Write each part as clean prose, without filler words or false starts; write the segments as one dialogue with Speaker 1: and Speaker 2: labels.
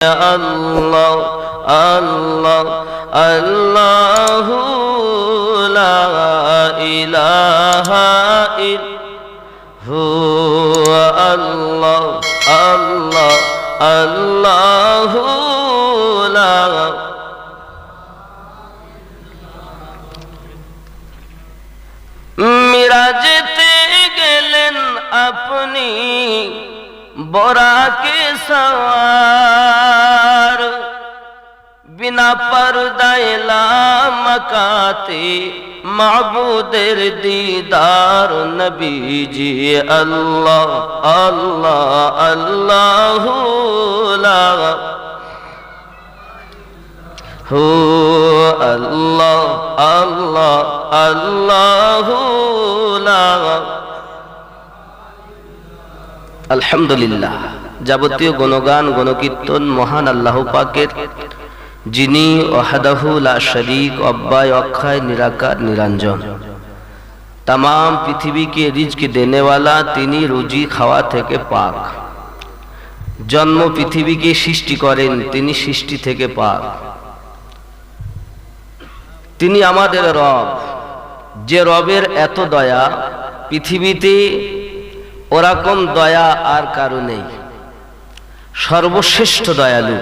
Speaker 1: আল্লাহ আল্লাহ আল্লাহু লা ইলাহা ইল্লাহু আল্লাহ আল্লাহ আল্লাহু লা মিরাজতে গেলেন আপনি বরাকে সওয়ার বিনা পর্দায় লামকাতে মাবুদের দিদার নবীজি আল্লাহ আল্লাহ আল্লাহু লা হু আল্লাহ আল্লাহ আল্লাহু লা। আলহামদুলিল্লাহ, যাবতীয় গুণগান গুণকীর্তন মহান আল্লাহ পাকের, যিনি ওয়াহদাহু লা শরীক, অব্যয় অক্ষয় নিরাকার নিরঞ্জন, तमाम पृथ्वी के रिज्क देने वाला, তিনি রুজি খাওয়া থেকে পাক। জন্ম পৃথিবীকে সৃষ্টি করেন, তিনি সৃষ্টি থেকে পাক। তিনি আমাদের রব, যে রবের এত দয়া, পৃথিবীতে ওরকম দয়া আর কারো নেই। সর্বশ্রেষ্ঠ দয়ালু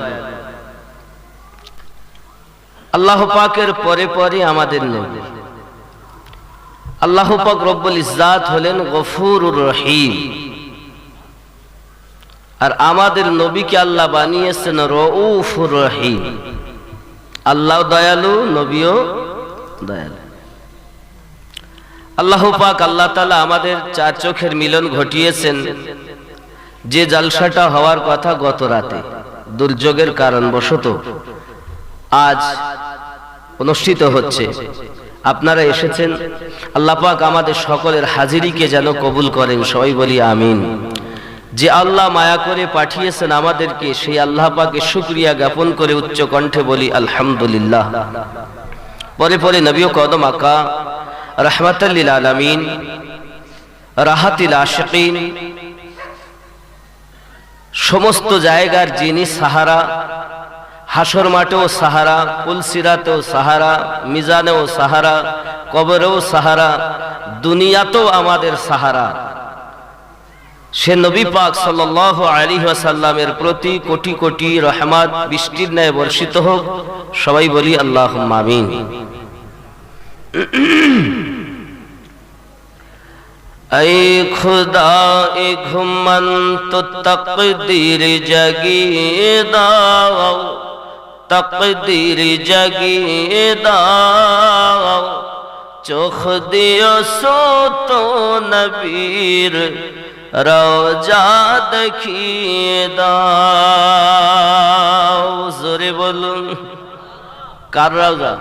Speaker 1: আল্লাহ পাকের পরে পরে আমাদের নবী। আল্লাহ পাক রব্বুল ইজ্জাত হলেন গফুরুর রহিম, আর আমাদের নবীকে আল্লাহ বানিয়েছেন রউফুর রহিম। আল্লাহ দয়ালু, নবীও দয়ালু। আল্লাহ পাক আল্লাহ তাআলা আমাদের চার চোখের মিলন ঘটিয়েছেন। যে জলসাটা হওয়ার কথা গত রাতে দুর্যোগের কারণবশত আজ অনুষ্ঠিত হচ্ছে, আপনারা এসেছেন। আল্লাহ পাক আমাদের সকলের হাজিরিকে যেন কবুল করেন, সবাই বলি আমিন। যে আল্লাহ মায়া করে পাঠিয়েছেন আমাদেরকে, সেই আল্লাহ পাকের শুকরিয়া জ্ঞাপন করে উচ্চ কণ্ঠে বলি আলহামদুলিল্লাহ। পরে পরে নবী কদম আকা রহমাতাল লিল আলামিন, রাহাতিল আশিকিন, সমস্ত জায়গার যিনি সাহারা, হাসর মাঠেও সাহারা, পুলসিরাতেও সাহারা, মিজানেও সাহারা, কবরেও সাহারা, দুনিয়াতেও আমাদের সাহারা, সে নবী পাক সাল্লাল্লাহু আলাইহি ওয়াসাল্লামের প্রতি কোটি কোটি রহমত বৃষ্টির ন্যায় বর্ষিত হোক, সবাই বলি আল্লাহুম্মা আমিন। ऐ खुदा ए घुमंत तकदीर जगिए दाओ, तकदीर जगिए दाओ, चोख दियो सो तो नबीर रौजा देखिए दाओ। जोरे बोलुन, कार रौजा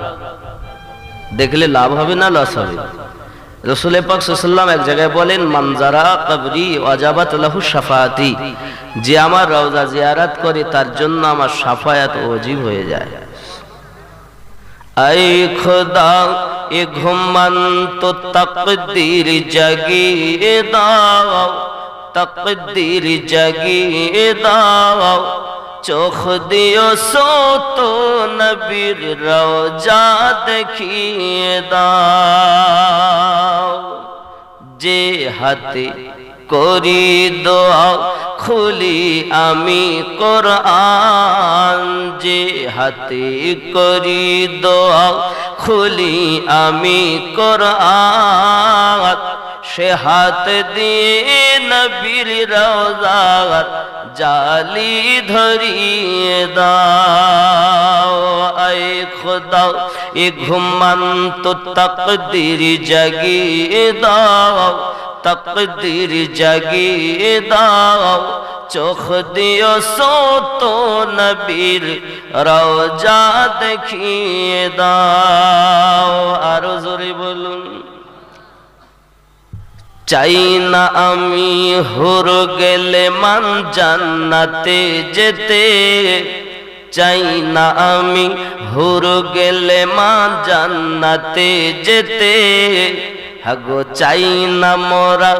Speaker 1: देखले लाभ হবে না লস হবে? রাসূল পাক সাল্লাল্লাহু আলাইহি ওয়াসাল্লাম এক জায়গায় বলেন, মানজারা কবরি ওয়াজাবাত লাহু শাফাআতি, যে আমার রওজা জিয়ারত করে তার জন্য আমার শাফায়াত ওয়াজিব হয়ে যায়। আই খোদা এ ঘুমান তো তাকদীর জাগিয়ে দাও, তাকদীর জাগিয়ে দাও, চোখ দিও সো তো নবীর রওজা দেখিয়ে দাও। যে হাতে করি দোয়া খুলি আমি কোরআন, যে হাতে করি দোয়া খুলি আমি কোরআন, সে হাত দিয়ে নবীর রওজা জালি ধরিয়ে দাও। আয় খোদা এ ঘুমন্ত তাকদীর জাগিয়ে দাও, তাকদীর জাগিয়ে দাও, চোখ দিও সো তো নবীর রওজা দেখিয়ে দাও। আরো জোরে বলুন, চাই না আমি হুর গেলে মান জান্নাতে যেতে, চাই না আমি হুর গেলে মান জান্নাতে যেতে, হাগো চাই না মোরা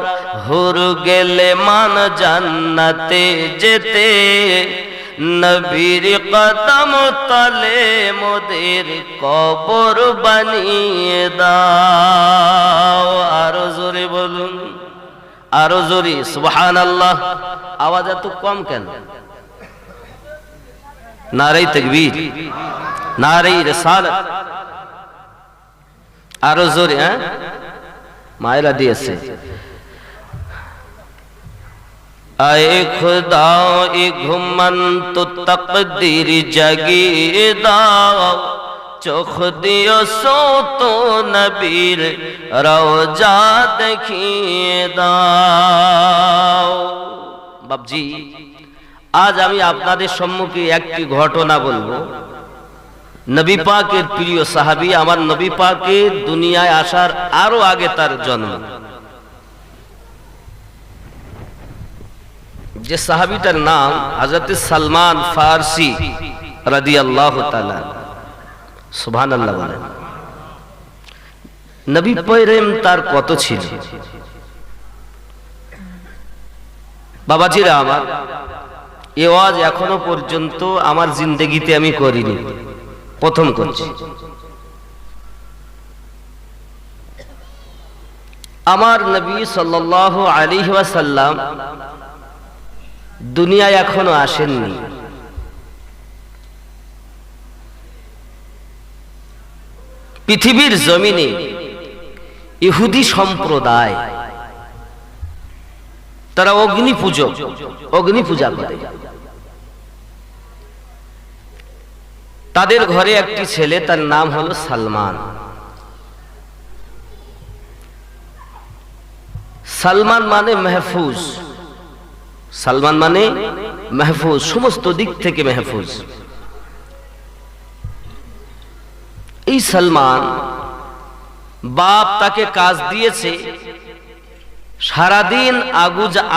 Speaker 1: হুর গেলে মান জান্নাতে যেতে, নবীর কদম তলে মোদের কবর বানিয়ে দাও। আরো জোরে বলুন, আরো জোরে সুবহানাল্লাহ। আওয়াজ এত কম কেন? নারে তাকবীর, নারে রিসালাত। আরো জোরে, হ্যাঁ মায়েরা দিয়েছে। আয়ে খুদা এ ঘুমন্ত তকদীর জাগিয়ে দাও, চোখ দিও সোত নবীর রওজা দেখিয়ে দাও। বাবজি, আজ আমি আপনাদের সম্মুখে একটি ঘটনা বলবো। নবী পাকের প্রিয় সাহাবী, আমার নবী পাকের দুনিয়ায় আসার আরো আগে তার জন্ম। যে সাহাবীটার নাম হযরত সালমান ফারসি রাদিয়াল্লাহু তাআলা। সুবহানাল্লাহ বলেন। নবী প্রেম তার কত ছিল। বাবাজিরা আমার, এ ওয়াজ এখনো পর্যন্ত আমার জিন্দেগিতে আমি করিনি, প্রথম করছি। আমার নবী সাল্লাল্লাহু আলাইহি ওয়াসাল্লাম দুনিয়ায় এখনো আসেননি। পৃথিবীর জমিনে ইহুদি সম্প্রদায় তারা অগ্নি পূজক, অগ্নি পূজা করে। তাদের ঘরে একটি ছেলে, তার নাম হলো সালমান। সালমান মানে মাহফুজ, সালমান মানে মাহফুজ, সমস্ত দিক থেকে মাহফুজ। এই সালমান, বাপ তাকে কাজ দিয়েছে সারাদিন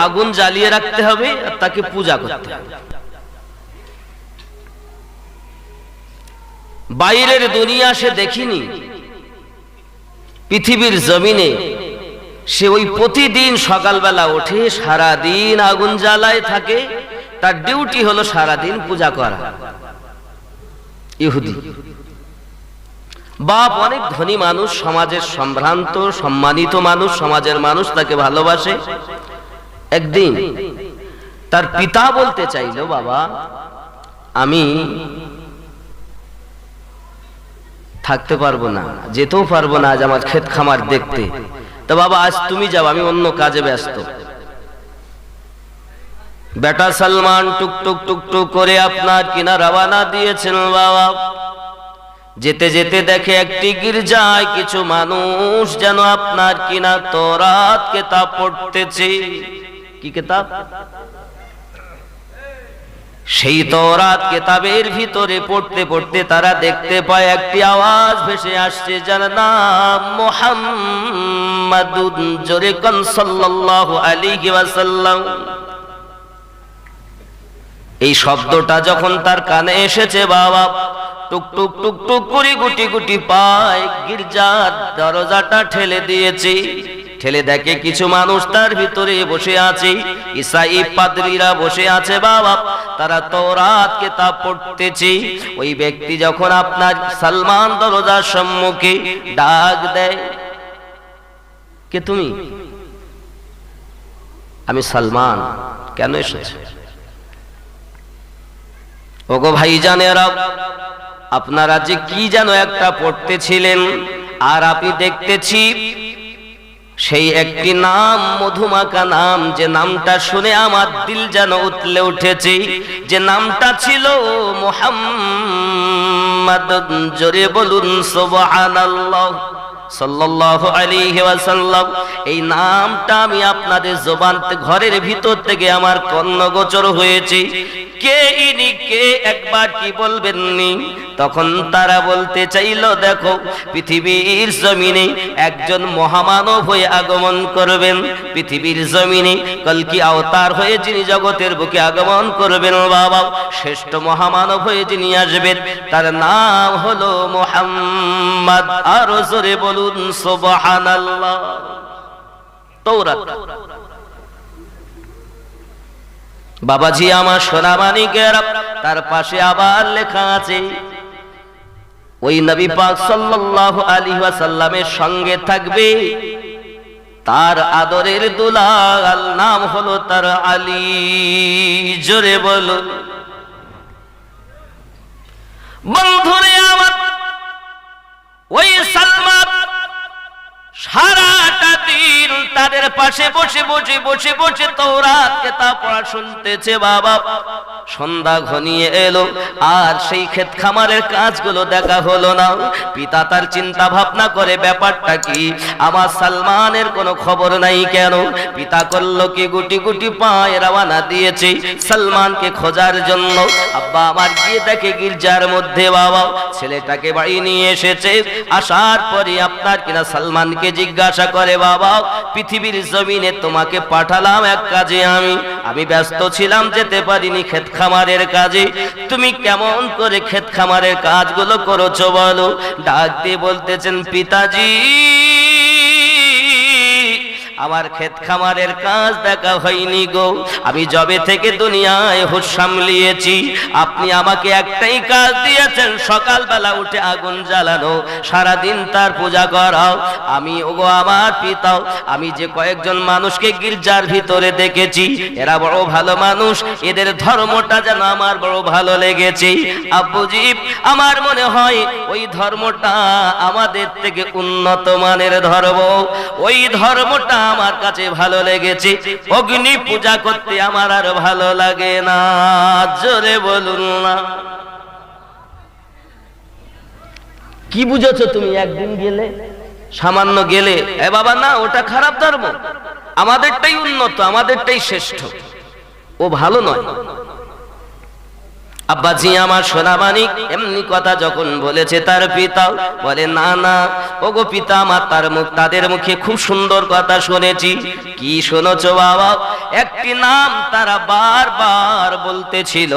Speaker 1: আগুন জ্বালিয়ে রাখতে হবে আর তাকে পূজা করতে হবে। বাইরের দুনিয়া সে দেখিনি, পৃথিবীর জমিনে সে ওই প্রতিদিন সকালবেলা ওঠে, সারাদিন আগুন জ্বালায় থাকে। তার ডিউটি হলো সারাদিন পূজা করা। ইহুদি বাপ অনেক ধনী মানুষ, সমাজের সম্ভ্রান্ত সম্মানিত মানুষ, সমাজের মানুষ তাকে ভালোবাসে। একদিন তার পিতা বলতে চাইল, বাবা আমি থাকতে পারবো না, যেতেও পারবো না আজ আমার ক্ষেত খামার দেখতে, তো বাবা আজ তুমি যাও, আমি অন্য কাজে ব্যস্ত। বেটা সালমান টুকটুক টুকটুক করে আপনার কিনা রওনা দিয়েছেন। বাবা যেতে যেতে দেখে একটি গির্জায় কিছু মানুষ যেন আপনার কিনা তওরাত কিতাব পড়তেছে। কি কিতাব? সেই তওরাত কিতাবের ভিতরে পড়তে পড়তে তারা দেখতে পায় একটি আওয়াজ ভেসে আসছে, যার নাম মুহাম্মাদুন, জোরে কোন সাল্লাল্লাহু আলাইহি ওয়াসাল্লাম। এই শব্দটা যখন তার কানে এসেছে, বাবা টুকটুক টুকটুক করে গুটি গুটি পায় গির্জার দরজাটা ঠেলে দিয়েছে। ঠেলে দেখে কিছু মানুষ তার ভিতরে বসে আছে, ঈসাই পাদ্রীরা বসে আছে। বাবা তারা তওরাত কিতাব পড়তেছে। ওই ব্যক্তি যখন আপনার সালমান দরজার সম্মুখে ডাক দেয়, কে তুমি? আমি সালমান। কেন এসেছো? ওগো ভাইজানেরা, আপনারা যে কি যেন একটা পড়তেছিলেন, আর আপনি দেখতেছি সেই একটি নাম, মধুমাখা নাম, যে নামটা শুনে আমার দিল যেন উতলে উঠেছে, যে নামটা ছিল মুহাম্মদ। জোরে বলুন সুবহানাল্লাহ সাল্লাল্লাহু আলাইহি ওয়াসাল্লাম। এই নামটা আমি আপনাদের জবান ঘরের ভিতর থেকে আমার কর্ণগোচর হয়েছে। কে ইনি, কে একবার কি বলবেননি? তখন তারা বলতে চাইল, দেখো পৃথিবীর জমিনে একজন মহামানব হয়ে আগমন করবেন, পৃথিবীর জমিনে কলকি অবতার হয়ে যিনি জগতের বুকে আগমন করবেন, বাবা শ্রেষ্ঠ মহামানব হয়ে যিনি আসবেন, তার নাম হলো মুহাম্মদ। আরো জোরে বলুন সুবহানাল্লাহ। তাওরাত বাবাজি আমার সোনা মানিকেরা, তার পাশে আবার লেখা আছে ওই নবী পাক সাল্লাল্লাহু আলাইহি ওয়াসাল্লামের সঙ্গে থাকবে তার আদরের দুলাল, নাম হলো তার আলী। জোরে বলো বন্ধুরে আমার, ওই সালমান সারাটা দিন তাদের পাশে বসে বসে বসে বসে তাওরাত কিতাব পড়া শুনতেছে। বাবা সন্ধ্যা ঘনিয়ে এলো আর সেই ক্ষেত খামারের কাজগুলো দেখা হলো না। পিতা তার চিন্তা ভাবনা করে, ব্যাপারটা কি, আমার সালমানের কোনো খবর নাই কেন? পিতা করলো কি, গুটি গুটি পায়ে রওনা দিয়েছে সালমানকে খোঁজার জন্য। আব্বা আমার গিয়ে দেখে গির্জার মধ্যে বাবা ছেলেটাকে বাড়ি নিয়ে এসেছে। আসার পরে আপনার কিনা সালমানকে জিজ্ঞাসা করে, বাবা পৃথিবীর জমিনে তোমাকে পাঠালাম এক কাজে, আমি ব্যস্ত ছিলাম, যেতে পারিনি ক্ষেত খামারের কাজে। তুমি কেমন করে ক্ষেত খামারের কাজগুলো করেছো বলো? ডাক দিয়ে বলতেছেন, পিতাজি আমার ক্ষেত খামারের কাজ দেখা হয়নি গো। আমি জবে থেকে দুনিয়ায় হুঁশ সামলিয়েছি, আপনি আমাকে একটাই কাজ দিয়েছেন, সকালবেলা উঠে আগুন জ্বালানো, সারাদিন তার পূজা করাও। আমি ওগো আমার পিতাও, আমি যে কয়েকজন মানুষকে গির্জার ভিতরে দেখেছি, এরা বড় ভালো মানুষ, এদের ধর্মটা যেন আমার বড় ভালো লেগেছে। আব্বুজি আমার মনে হয় ওই ধর্মটা আমাদের থেকে উন্নত মানের ধর্ম, ওই ধর্মটা আমার কাছে ভালো লেগেছে। অগ্নি পূজা করতে আমার আর ভালো লাগে না। জোরে বলুন না। কি বুঝেছো তুমি? একদিন গেলে, সামান্য গেলে, এ বাবা না, ওটা খারাপ ধর্ম, আমাদেরটাই উন্নত, আমাদেরটাই শ্রেষ্ঠ, ও ভালো নয়। আব্বাজি আমার সোনা মানিক এমনি কথা যখন বলেছে, তার পিতা বলে, না না ওগো পিতা আমার, তাদের মুখে খুব সুন্দর কথা শুনেছি। কি শুনেছো বাবা? একটি নাম তারা বারবার বলতেছিল,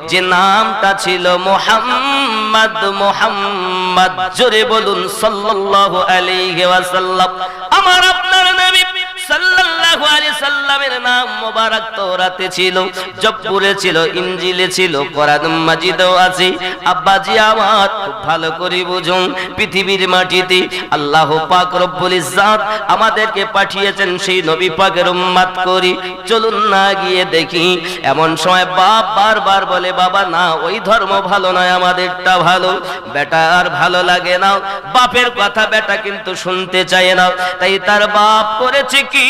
Speaker 1: যে নামটা ছিল মুহাম্মদ। মুহাম্মদ, জোরে বলুন সাল্লাল্লাহু আলাইহি ওয়াসাল্লাম। আমার আপনার নবী সাল্লাল্লাহু আলাইহি সাল্লামের নাম মোবারক তাওরাতে ছিল, জব্বুরে ছিল, ইনজিলে ছিল, কোরআন মাজিদেও আছে। আব্বাজি আমার খুব ভালো করে বুঝুন, পৃথিবীর মাটিতে আল্লাহ পাক রব্বুল ইজ্জত আমাদেরকে পাঠিয়েছেন সেই নবী পাকের উম্মত করি। চলুন না গিয়ে দেখি। এমন সময় বাপ বারবার বলে, বাবা না, ওই ধর্ম ভালো নয়, আমাদেরটা ভালো। বেটা আর ভালো লাগে না, বাপের কথা বেটা কিন্তু শুনতে চায় না। তাই তার বাপ করেছে কি,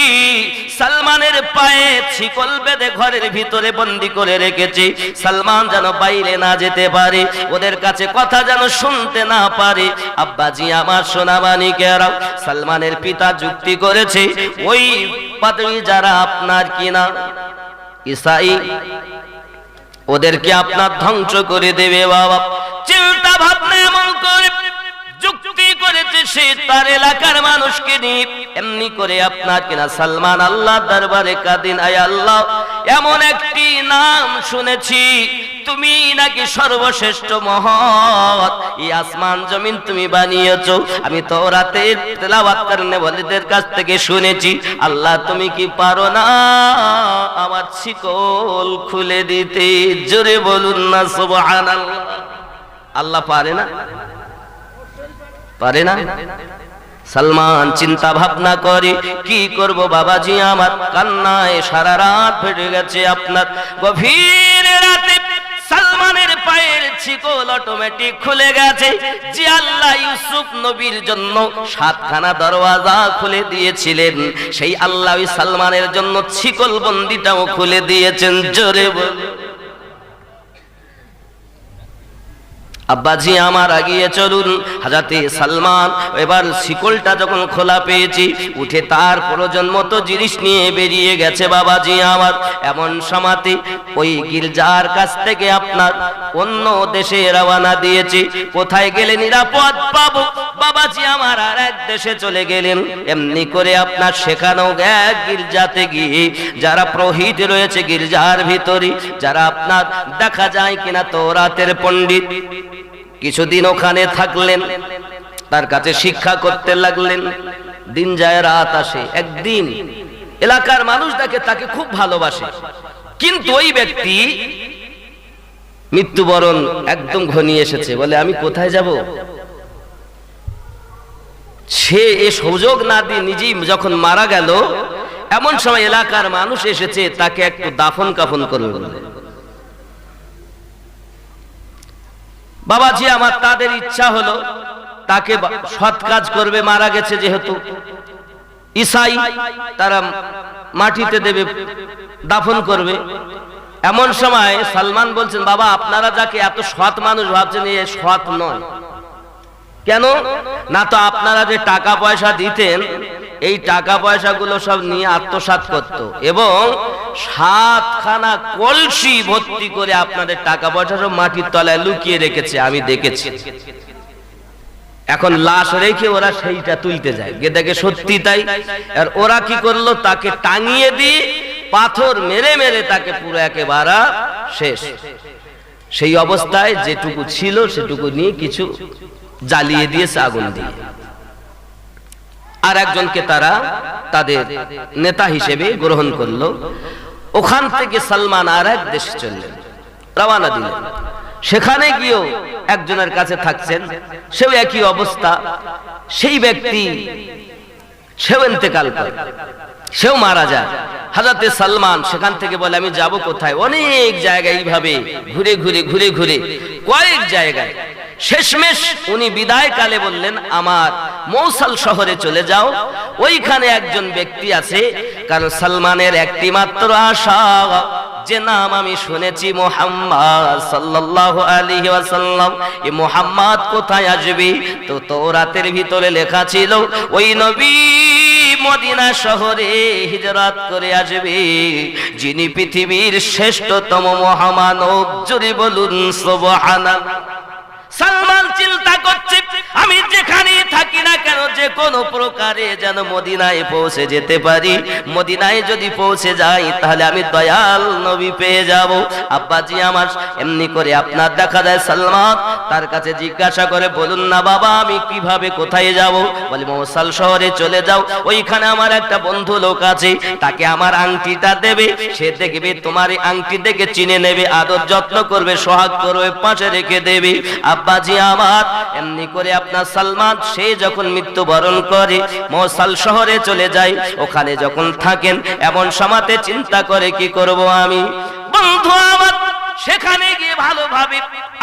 Speaker 1: সালমানের পায়ে শিকল বেঁধে ঘরের ভিতরে বন্দী করে রেখেছে, সালমান যেন বাইরে না যেতে পারে, ওদের কাছে কথা যেন শুনতে না পারে। আব্বাজি আমার সোনা মানিকেরা, সালমানের পিতা যুক্তি করেছে, ওই পাদ্রী যারা আপনার কিনা ঈসাই, ওদেরকে আপনার ধ্বংস করে দেবে। বাবা চিন্তা ভাবনা এমন করে যুক্তি করেছে সে তার এলাকার মানুষকে নিয়ে। এমনি করে আপনার কিনা সালমান আল্লাহ দরবারে কাদিন, আয় আল্লাহ, এমন একটি নাম শুনেছি, তুমি নাকি সর্বশ্রেষ্ঠ মহৎ, এই আসমান জমিন তুমি বানিয়েছো। আমি তাওরাতে তেলাওয়াত করনে ওয়ালিদের কাছ থেকে শুনেছি, আল্লাহ তুমি কি পারো না আমার শিকল খুলে দিতে? জোরে বলুন না সুবহানাল্লাহ। আল্লাহ পারে না? পারে না? সালমান চিন্তা ভাবনা করে, কি করব বাবাজি আমার, কান্নায় সারা রাত ফেটে গেছে। আপনার গভীর রাতে সালমানের পায়ের শিকল অটোমেটিক খুলে গেছে। যে আল্লাহ ইউসুফ নবীর জন্য 7খানা দরওয়াজা খুলে দিয়েছিলেন, সেই আল্লাহ ওই সালমানের জন্য শিকল বন্দিটাও খুলে দিয়েছেন। জোরে বল। আব্বাজি আমার আগিয়ে চলুন। হাজরাতে সালমান এবার শিকলটা যখন খোলা পেয়েছি, উঠে তার প্রয়োজন মতো জিনিস নিয়ে বেরিয়ে গেছে। বাবাজি আমার এমন সমাতে ওই গির্জার কাছ থেকে আপনার অন্য দেশে রওনা দিয়েছে। কোথায় গেলে নিরাপদ পাবো? বাবাজি আমার আর এক দেশে চলে গেলেন। এমনি করে আপনার সেখানেও এক গির্জাতে গিয়ে যারা পুরোহিত রয়েছে গির্জার ভিতরে, যারা আপনার দেখা যায় কিনা তাওরাতের পণ্ডিত, কিছুদিন ওখানে থাকলেন, তার কাছে শিক্ষা করতে লাগলেন। দিন যায় রাত আসে, একদিন এলাকার মানুষ দেখে তাকে খুব ভালোবাসে, কিন্তু ওই ব্যক্তি মৃত্যুবরণ একদম ঘনিয়ে এসেছে, বলে আমি কোথায় যাব? সে এ সুযোগ না দিয়ে নিজেই যখন মারা গেল, এমন সময় এলাকার মানুষ এসেছে তাকে একটু দাফন কাফন করবে বলে। বাবাজি আমার তাদের ইচ্ছা হলো তাকে সৎ কাজ করবে, মারা গেছে যেহেতু ঈসাই, তারা মাটিতে দেবে, দাফন করবে। এমন সময় সালমান বলছেন, বাবা আপনারা যাকে এত সৎ মানুষ ভাবছেন, এ সৎ নয়। কেন না? তো আপনারা যে টাকা পয়সা দিতেন, এই টাকা পয়সাগুলো সব নিয়ে আত্মসাৎ করত এবং 7খানা কলসি ভর্তি করে আপনাদের টাকা পয়সা সব মাটির তলায় লুকিয়ে রেখেছে, আমি দেখেছি। এখন লাশ রেখে ওরা সেইটা তুলতে যায়, দেখে সত্যি তাই। আর ওরা কি করলো, তাকে টাঙিয়ে দিয়ে পাথর মেরে মেরে তাকে পুরো একেবারে শেষ। সেই অবস্থায় যেটুকু ছিল সেটুকু নিয়ে কিছু জ্বালিয়ে দিয়েছে আগুন দিয়ে। আর একজনকে তারা তাদের নেতা হিসেবে গ্রহণ করলো। ওখান থেকে সালমান আর এক দেশে চললেন, রওনা দিলেন। সেখানে গিয়েও একজনের কাছে থাকছেন, সেও একই অবস্থা। সেই ব্যক্তি সেও ইন্তেকাল করে, সেও মারা যায়। হযরতে সালমান সেখান থেকে বলে, আমি যাব কোথায়? অনেক জায়গায় এইভাবে ঘুরে ঘুরে ঘুরে ঘুরে কয়েক জায়গায়। শেষমেশ উনি বিদায় কালে বললেন, আমার মৌসাল শহরে চলে যাও, ওইখানে একজন ব্যক্তি আছে। কারণ সালমানের একটি মাত্র আশা, যে নাম আমি শুনেছি মুহাম্মদ সাল্লাল্লাহু আলাইহি ওয়াসাল্লাম, এই মুহাম্মদ কোথায় আসবে? তো তাওরাতের ভিতরে লেখা ছিল ওই নবী মদিনা শহরে হিজরত করে আসবে, যিনি পৃথিবীর শ্রেষ্ঠতম মহামানব। জোরে বলুন সুবহানাল্লাহ। সালমান চিন্তা করছে, আমি যেখানে থাকি না কেন যে কোনো প্রকারে যেন মদিনায় পৌঁছে যেতে পারি। মদিনায় যদি পৌঁছে যাই তাহলে আমি দয়াল নবী পেয়ে যাব। আব্বাজি আমার এমনি করে আপনার দেখা যায় সালমান তার কাছে জিজ্ঞাসা করে, বলুন না বাবা আমি কিভাবে কোথায় যাব? বলে মৌসাল শহরে চলে যাও, ওইখানে আমার একটা বন্ধু লোক আছে, তাকে আমার আংটিটা দেবে, সে দেখবে তোমার এই আংটি দেখে চিনে নেবে, আদর যত্ন করবে, সোহাগ করবে, পাশে রেখে দেবে। আব্বাজি আমার এমনি করে আপনার সালমান সে যখন মৃত্যুবরণ করে মৌসাল শহরে চলে যায়, ওখানে যখন থাকেন এমন সময়তে চিন্তা করে কি করব আমি। বন্ধু আমার সেখানে গিয়ে ভালোভাবে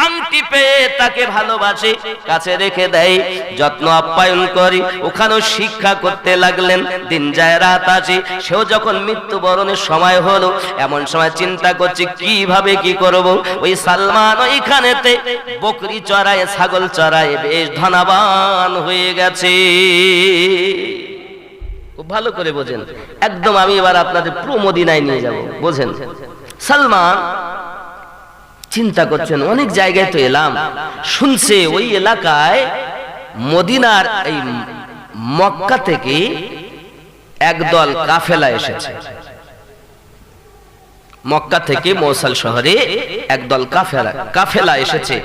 Speaker 1: আংটি পেয়ে তাকে ভালোবাসে, কাছে রেখে দেয়, যত্ন আপ্যায়ন করে, ওখানেও শিক্ষা করতে লাগলেন। দিন যায় রাত আসে, সেও যখন মৃত্যুবরণের সময় হলো, এমন সময় চিন্তা করছে কিভাবে কি করব। ওই সালমান ওইখানেতে বকরি চড়ায়, ছাগল চড়ায়, বেশ ধনবান হয়ে গেছে। খুব ভালো করে বোঝেন, একদম আমি এবার আপনাদের পুরো মদিনায় নিয়ে যাব, বোঝেন। সালমান চিন্তা করছেন, অনেক জায়গায় তো এলাম, শুনছে ওই এলাকায় মদিনার এই মক্কা থেকে একদল কাফেলা এসেছে। মক্কা থেকে মৌসাল শহরে একদল কাফেলা এসেছে।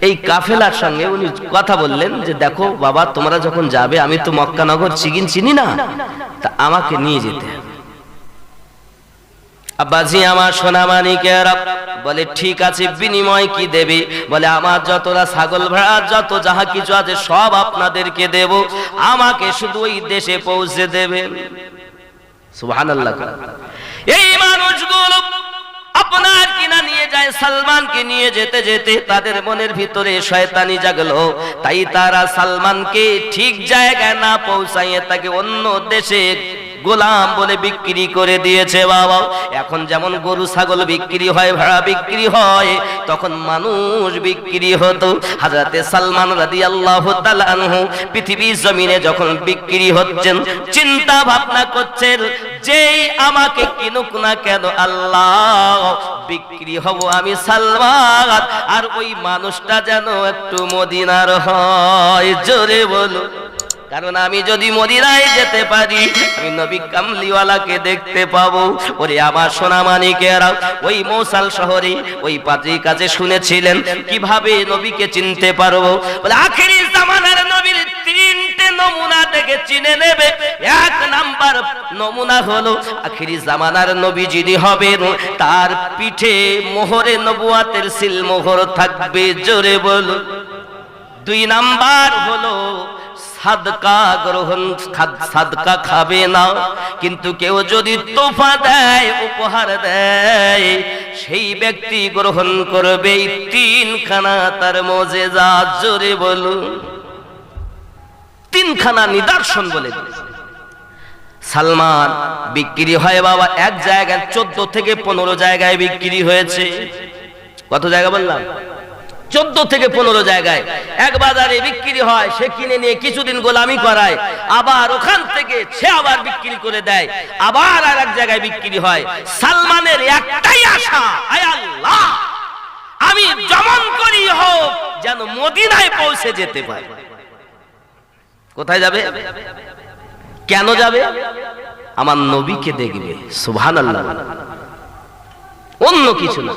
Speaker 1: এই কাফেলার সঙ্গে উনি কথা বললেন যে, দেখো বাবা তোমরা যখন যাবে, আমি তো মক্কা নগর চিনি না, তা আমাকে নিয়ে যেতে হবে। আব্বাজি আমার সোনা মানিকেরা বলে, ঠিক আছে, বিনিময় কি দেবে? বলে, আমার যতটা ছাগল ভেড়া যত যাহা কিছু আছে সব আপনাদেরকে দেব, আমাকে শুধু ওই দেশে পৌঁছে দেবেন। সুবহানাল্লাহ। এই মানুষগুলো আপনার কিনা নিয়ে যায়, সালমানকে নিয়ে যেতে যেতে তাদের মনের ভিতরে শয়তানি জাগলো, তাই তারা সালমানকে ঠিক জায়গায় না পৌঁছাইয়ে তাকে অন্য দেশে গোলাম বলে বিক্রি করে দিয়েছে। বাবা এখন যেমন গরু ছাগল বিক্রি হয়, ভেড়া বিক্রি হয়, তখন মানুষ বিক্রি হতো। হযরতে সালমান রাদিয়াল্লাহু তাআলা আনহু পৃথিবীর জমিনে যখন বিক্রি হচ্ছেন, চিন্তা ভাবনা করছেন, যেই আমাকে কিনুক না কেন আল্লাহ, বিক্রি হব আমি সালমান, আর ওই মানুষটা যেন একটু মদিনার হয়। জোরে বলো। কারণ আমি যদি মদিনায় যেতে পারি, আমি নবী কামলিওয়ালাকে দেখতে পাবো। ওরে আমার সোনা মানিকেরা, ওই মৌসাল শহরে ওই পাত্রীর কাছে শুনেছিলেন কিভাবে নবীকে চিনতে পারবো। বলে, আখেরি জামানার নবীর তিনটে নমুনা দেখে চিনে নেবে। এক নাম্বার নমুনা হলো আখিরি জামানার নবী যিনি হবেন তার পিঠে মোহরে নবুয়াতের সিল মোহর থাকবে, জোরে বলো। দুই নাম্বার হলো সাদকা গ্রহণ, সাদকা খাবে না, কিন্তু কেউ যদি তোফা দেয়, উপহার দেয়, সেই ব্যক্তি গ্রহণ করবে। তিনখানা তার মুজিজা, জোরে বলুন। তিনখানা নিদর্শন বলে সালমান বিক্রি হয় বাবা এক জায়গায় 14 থেকে 15 জায়গায় বিক্রি হয়েছে। কত জায়গা বললাম? 14 থেকে 15 জায়গায়। এক বাজারে বিক্রি হয়, সে কিনে নিয়ে কিছুদিন গোলামি করায়, আবার ওখান থেকে সে আবার বিক্রি করে দেয়, আবার আর এক জায়গায় বিক্রি হয়। সালমানের একটাই আশা, আয় আল্লাহ আমি যেমন করি হোক যেন মদিনায় পৌঁছে যেতে পারি। কোথায় যাবে? কেন যাবে? আমার নবীকে দেখবে। সুবহানাল্লাহ। অন্য কিছু না।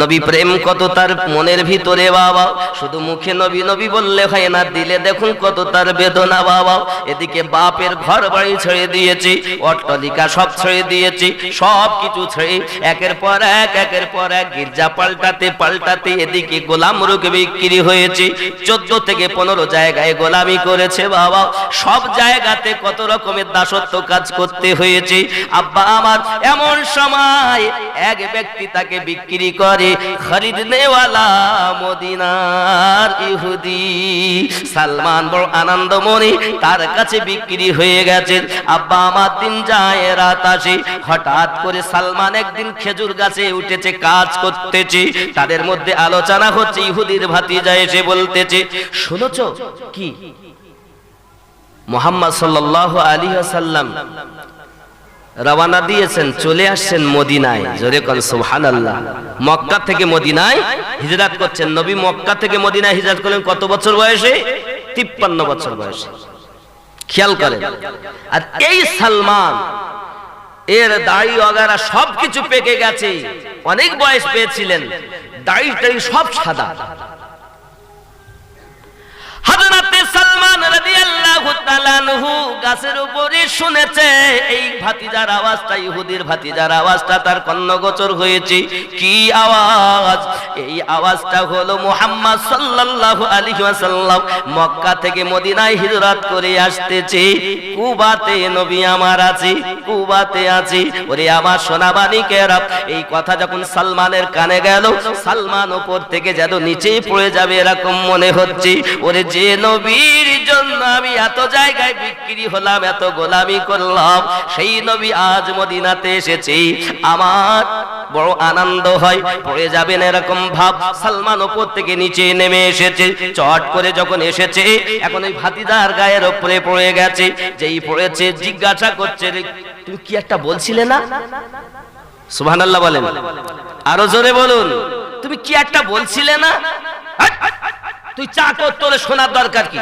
Speaker 1: নবী প্রেম কত তার মনের ভিতরে বাবা, শুধু মুখে নবী নবী বললে হয় না, দিলে দেখুন কত তার বেদনা বাবা। এদিকে বাপের ঘর বাড়ি ছেড়ে দিয়েছি, অট্টালিকা সব ছেড়ে দিয়েছি, সব কিছু ছেড়ে একের পর এক গির্জা পাল্টাতে পাল্টাতে এদিকে গোলাম রূপে বিক্রি হয়েছে। 14 থেকে 15 জায়গায় গোলামি করেছে বাবা। সব জায়গাতে কত রকমের দাসত্ব কাজ করতে হয়েছে। আব্বা আমার এমন সময় এক ব্যক্তি তাকে বিক্রি করে, খরিদনে ওয়ালা মদিনার ইহুদি। সালমান বড় আনন্দ মনে তার কাছে বিক্রি হয়ে গেছে। আব্বা আমার দিন যায় রাত আসে, হঠাৎ করে সালমান একদিন খেজুর গাছে উঠেছে, কাজ করতেছে, তাদের মধ্যে আলোচনা হচ্ছে। ইহুদির ভাতিজা এসে বলতেছে, শুনেছো কি মুহাম্মদ সাল্লাল্লাহু আলাইহি ওয়াসাল্লাম রওনা দিয়েছেন, চলে আসছেন মদিনায়। জোরে কোন সুবহানাল্লাহ। মক্কা থেকে মদিনায় হিজরত করছেন। নবী মক্কা থেকে মদিনায় হিজরত করলেন কত বছর বয়সে? 53 বছর বয়সে। খেয়াল করেন। আর এই সালমান এর দাড়ি ওগারা সবকিছু পেকে গেছে, অনেক বয়স পেয়েছিলেন, দাড়ি সব সাদা। হযরত সালমান রাদিয়াল্লাহু তাআলা আনহু গাছের উপরে শুনেছে এই ভাতিজার আওয়াজটা, ইহুদির ভাতিজার আওয়াজটা তার কর্ণগোচর হয়েছে। কি আওয়াজ? এই আওয়াজটা হলো মুহাম্মদ সাল্লাল্লাহু আলাইহি ওয়াসাল্লাম মক্কা থেকে মদিনায় হিজরত করে আসতেছে। কুবাতে নবী আমার আছে, কুবাতে আছে। ওরে আমার সোনাবানিকেরা, এই কথা যখন সালমানের কানে গেল, সালমান উপর থেকে যেন নিচেই পড়ে যাবে এরকম মনে হচ্ছে। ওরে যে নবীর জন্য আমি এত জায়গায় বিক্রি হলাম, এত গোলামি করলাম, সেই নবী আজ মদিনাতে এসেছে, আমার বড় আনন্দ হয়। পড়ে যাবেন এরকম ভাব। সালমান উপর থেকে নিচে নেমে এসেছে, চট করে যখন এসেছে, এখন ওই ভাতিজার গায়ের উপরে পড়ে গেছে। যেই পড়েছে জিজ্ঞাসা করছে, তুমি কি একটা বলছিলে না? সুবহানাল্লাহ বলেন, আরো জোরে বলুন। তুমি কি একটা বলছিলে না? তুই চাকর, তোর শোনার দরকার কি?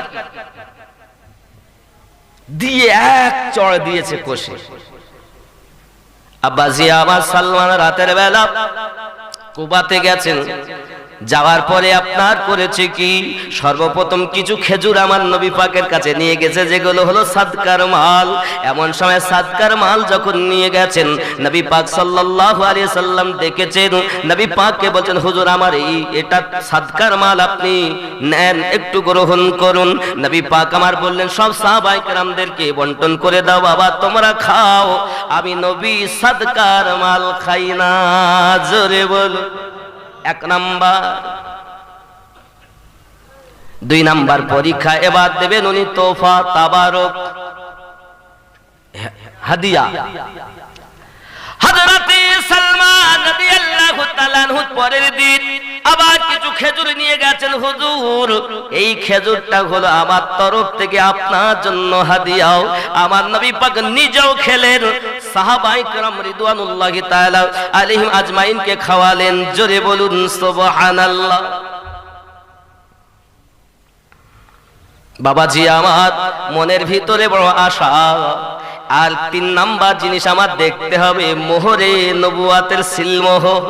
Speaker 1: দিয়ে এক চড় দিয়েছে কষে। আব্বাজি আমার সালমান রাতের বেলা কুবাতে গেছেন, যাওয়ার পরে আপনার করেছে কি, সর্বপ্রথম কিছু খেজুর আমার নবী পাকের কাছে নিয়ে গেছে, যেগুলো হলো সাদকার মাল। এমন সময় সাদকার মাল যখন নিয়ে গেছেন, নবী পাক সাল্লাল্লাহু আলাইহি সাল্লাম দেখেছেন, নবী পাককে বলেন, হুজুর আমার এটা সাদকার মাল, আপনি নেন, একটু গ্রহণ করুন। নবী পাক আমার বললেন, সব সাহাবায়ে কেরামদেরকে বন্টন করে দাও, বাবা তোমরা খাও, আমি নবী সাদকার মাল খাই না। জোরে বলো। এক নাম্বার। 2 নাম্বার পরীক্ষা এবার দেবেন উনি তোফা, তাবারক, হাদিয়া। হযরত সালমান রাদিয়াল্লাহু তাআলা আনহু পরের দিন আবার কিছু খেজুর নিয়ে গেছেন। হুজুর এই খেজুরটা হলো আমার তরফ থেকে আপনার জন্য হাদিয়াও। আমার নবী পাক নিজেও খেলেন, সাহাবায়ে কেরাম রিদওয়ানুল্লাহি তাআলা আলাইহিম আজমাইনকে খাওয়ালেন। জোরে বলুন সুবহানাল্লাহ। বাবাজি আমার মনের ভিতরে বড় আশা। আর 3 নাম্বার জিনিস আমার দেখতে হবে, মোহরে নবুয়াতের সিলমোহর।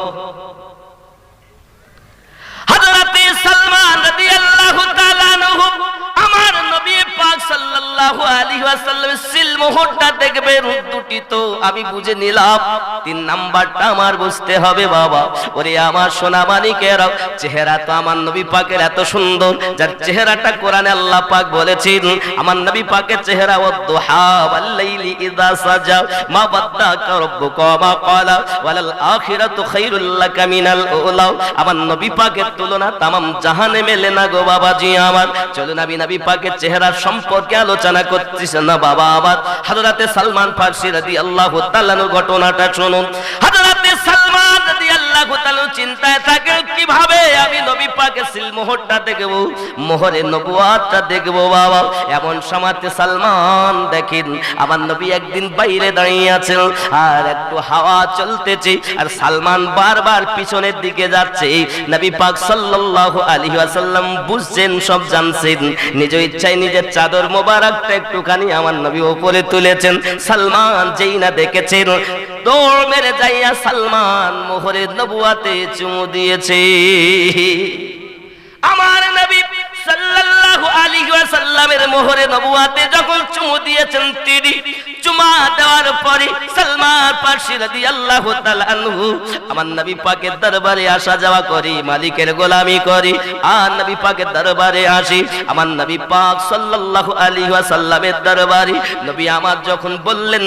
Speaker 1: হযরত সালমান রাদিয়াল্লাহু তাআলা আনহু আমার নবী পাক সাল্লাল্লাহু ওয়াসাল্লামের সিলমোহরটা দেখবেন দুটি তো আমি বুঝে নিলাম, 3 নাম্বারটা আমার বুঝতে হবে বাবা। ওরে আমার সোনা মানিকেরা, চেহারা তো আমার নবী পাকের এত সুন্দর, যার চেহারাটা কোরআনে আল্লাহ পাক বলেছেন আমার নবী পাকের চেহারা ওয়াদ-দুহা ওয়াল-লাইলি ইযা সাজা মা বাদ্দাকা রাব্বুকা মা ক্বালা ওয়ালাল আখিরাতু খায়রুল লাকা মিনাল উলা। আমার নবী পাকের তুলনা তামাম জাহানে মেলে না গো বাবাজি আমার। চলুন নবী পাকের চেহারা সম্পর্কে আলোচনা করতেছেন না বাবা আমার। হযরতে সালমান ফারসি রাদিয়াল্লাহু তাআলা ঘটনাটা শুনুন। হযরতে সালমান রাদিয়াল্লাহু তাআলা চিন্তায় থাকে কিভাবে আমি নবী পাকের সিলমোহরটা দেখব, মোহরে নবুয়াতটা দেখব বাবা। এমন সময়তে সালমান দেখেন আমার নবী একদিন বাইরে দাঁড়িয়ে আছেন আর একটু হাওয়া চলতেছে আর সালমান বারবার পিছনের দিকে যাচ্ছে। নবী পাক সাল্লাল্লাহু আলাইহি ওয়াসাল্লাম বুঝছেন, সব জানছেন, নিজ ইচ্ছায় নিজের চাদর মোবারকটা একটুখানি আমার নবী উপরে তুলেছেন। সালমান যেই না দেখেছেন দৌড় মেরে যাইয়া সালমান মোহরে নবুয়াতে চুমু দিয়েছে। আমার নবী সাল্লাল্লাহু আলাইহি ওয়াসাল্লামের মোহরে নবুয়াতে যখন চুমু দিয়েছেন, তিনি চুমা দেওয়ার পরে সালমান ফারসি রাদিয়াল্লাহু তাআলা আনহু আমার নবী পাকের দরবারে আসা যাওয়া করি, মালিকের গোলামি করি আর নবী পাকের দরবারে আসি। আমার নবী পাক সাল্লাল্লাহু আলাইহি ওয়াসাল্লামের দরবারে নবী আমার যখন বললেন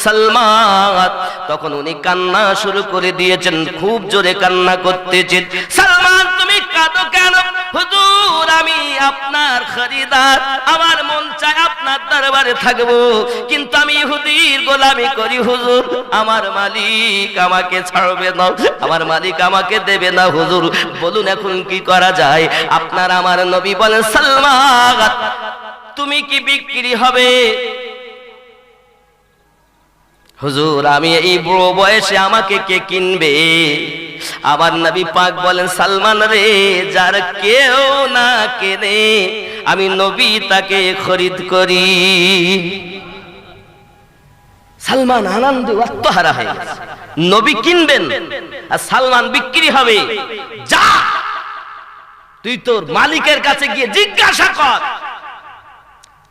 Speaker 1: সালমান, তখন উনি কান্না শুরু করে দিয়েছেন, খুব জোরে কান্না করতেছেন। সালমান তুমি কাঁদো কেন? হুজুর আমি আপনার খরিদার, আমার মন চায় আপনার দরবারে থাকবো, কিন্তু আমি ইহুদির গোলামি করি হুজুর, আমার মালিক আমাকে ছাড়বে না, আমার মালিক আমাকে দেবে না হুজুর, বলুন এখন কি করা যায়? আপনার আমার নবী বলেন সালমান তুমি কি বিক্রি হবে? হুজুর আমি এই বুড়ো বয়সে আমাকে কে কিনবে? আমার নবী পাক বলেন সালমান রে, যার কেউ না কেনে আমি নবী তাকে খরিদ করি। সালমান আনন্দে আত্মহারা হয়ে গেছে, নবী কিনবেন আর সালমান বিক্রি হবে। যা তুই তোর মালিকের কাছে গিয়ে জিজ্ঞাসা কর